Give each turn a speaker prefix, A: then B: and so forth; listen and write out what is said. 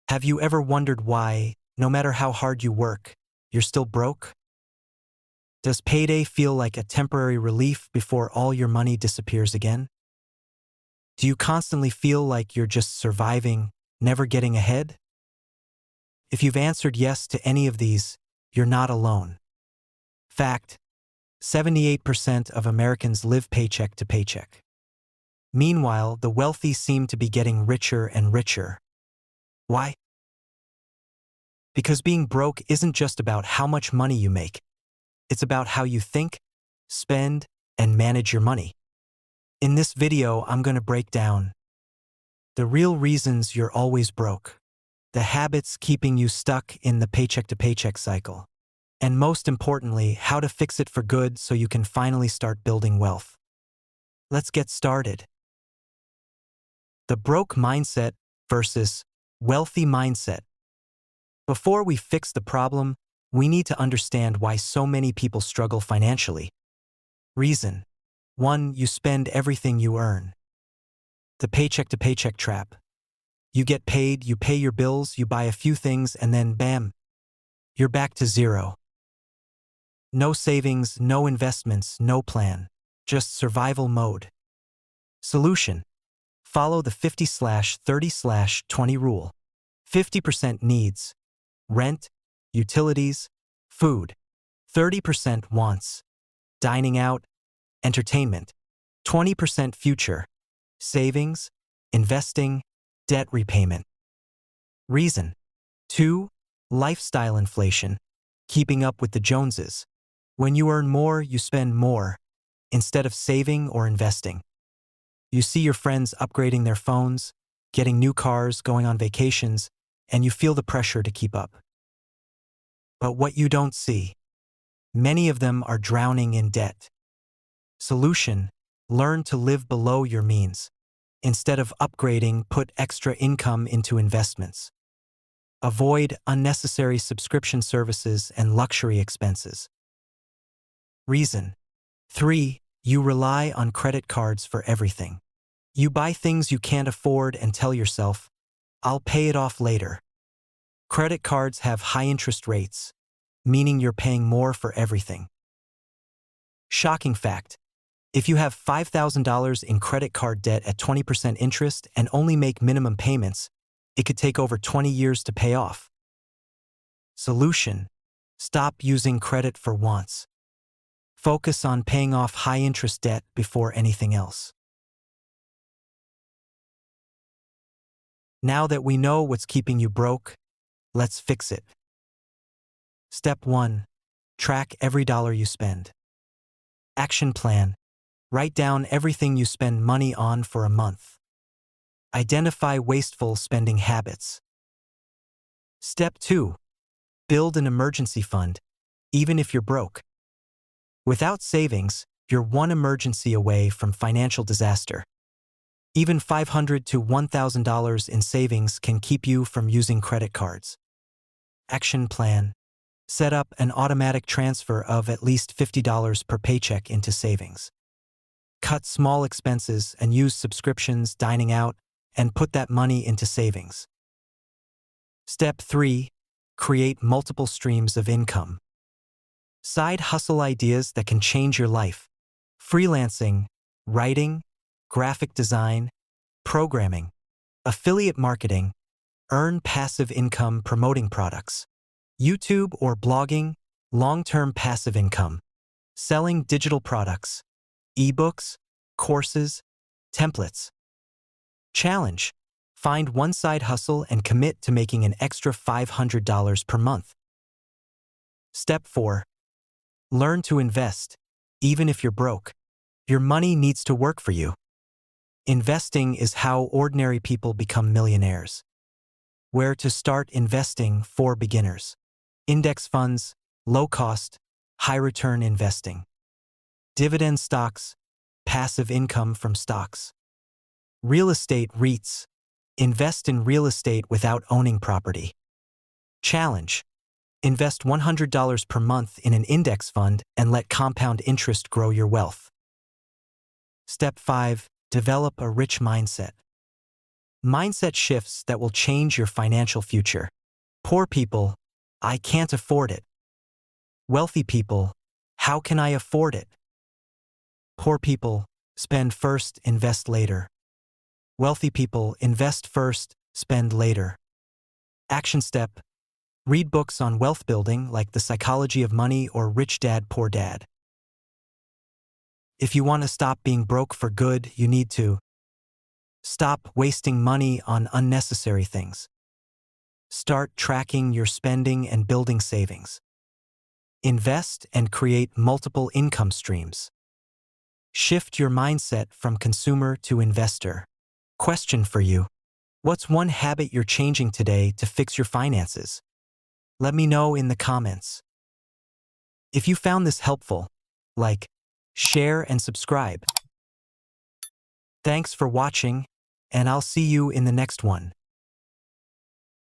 A: Have you ever wondered why, no matter how hard you work, you're still broke? Does payday feel like a temporary relief before all your money disappears again? Do you constantly feel like you're just surviving, never getting ahead? If you've answered yes to any of these, you're not alone. Fact: 78% of Americans live paycheck to paycheck. Meanwhile, the wealthy seem to be getting richer and richer. Why? Because being broke isn't just about how much money you make. It's about how you think, spend, and manage your money. In this video, I'm going to break down the real reasons you're always broke, the habits keeping you stuck in the paycheck-to-paycheck cycle, and most importantly, how to fix it for good so you can finally start building wealth. Let's get started. The broke mindset versus wealthy mindset. Before we fix the problem, we need to understand why so many people struggle financially. Reason: 1. You spend everything you earn. The paycheck-to-paycheck trap. You get paid, you pay your bills, you buy a few things, and then bam, you're back to zero. No savings, no investments, no plan. Just survival mode. Solution: follow the 50/30/20 rule. 50% needs: rent, utilities, food. 30% wants: dining out, entertainment. 20% future: savings, investing, debt repayment. Reason: 2. Lifestyle inflation. Keeping up with the Joneses. When you earn more, you spend more, instead of saving or investing. You see your friends upgrading their phones, getting new cars, going on vacations, and you feel the pressure to keep up. But what you don't see: many of them are drowning in debt. Solution: learn to live below your means. Instead of upgrading, put extra income into investments. Avoid unnecessary subscription services and luxury expenses. Reason: 3. You rely on credit cards for everything. You buy things you can't afford and tell yourself, "I'll pay it off later." Credit cards have high interest rates, meaning you're paying more for everything. Shocking fact: if you have $5,000 in credit card debt at 20% interest and only make minimum payments, it could take over 20 years to pay off. Solution: stop using credit for wants. Focus on paying off high-interest debt before anything else. Now that we know what's keeping you broke, let's fix it. Step 1. Track every dollar you spend. Action plan: write down everything you spend money on for a month. Identify wasteful spending habits. Step 2. Build an emergency fund, even if you're broke. Without savings, you're one emergency away from financial disaster. Even $500 to $1,000 in savings can keep you from using credit cards. Action plan: set up an automatic transfer of at least $50 per paycheck into savings. Cut small expenses and use subscriptions, dining out, and put that money into savings. Step 3. Create multiple streams of income. Side hustle ideas that can change your life. Freelancing, writing, graphic design, programming, affiliate marketing. Earn passive income promoting products. YouTube or blogging, long-term passive income. Selling digital products, ebooks, courses, templates. Challenge: find one side hustle and commit to making an extra $500 per month. Step 4. Learn to invest, even if you're broke. Your money needs to work for you. Investing is how ordinary people become millionaires. Where to start investing for beginners. Index funds, low-cost, high-return investing. Dividend stocks, passive income from stocks. Real estate REITs, invest in real estate without owning property. Challenge: invest $100 per month in an index fund and let compound interest grow your wealth. Step 5. Develop a rich mindset. Mindset shifts that will change your financial future. Poor people, I can't afford it. Wealthy people, how can I afford it? Poor people, spend first, invest later. Wealthy people, invest first, spend later. Action step: read books on wealth building like The Psychology of Money or Rich Dad, Poor Dad. If you want to stop being broke for good, you need to stop wasting money on unnecessary things. Start tracking your spending and building savings. Invest and create multiple income streams. Shift your mindset from consumer to investor. Question for you: what's one habit you're changing today to fix your finances? Let me know in the comments. If you found this helpful, like, share, and subscribe. Thanks for watching, and I'll see you in the next one.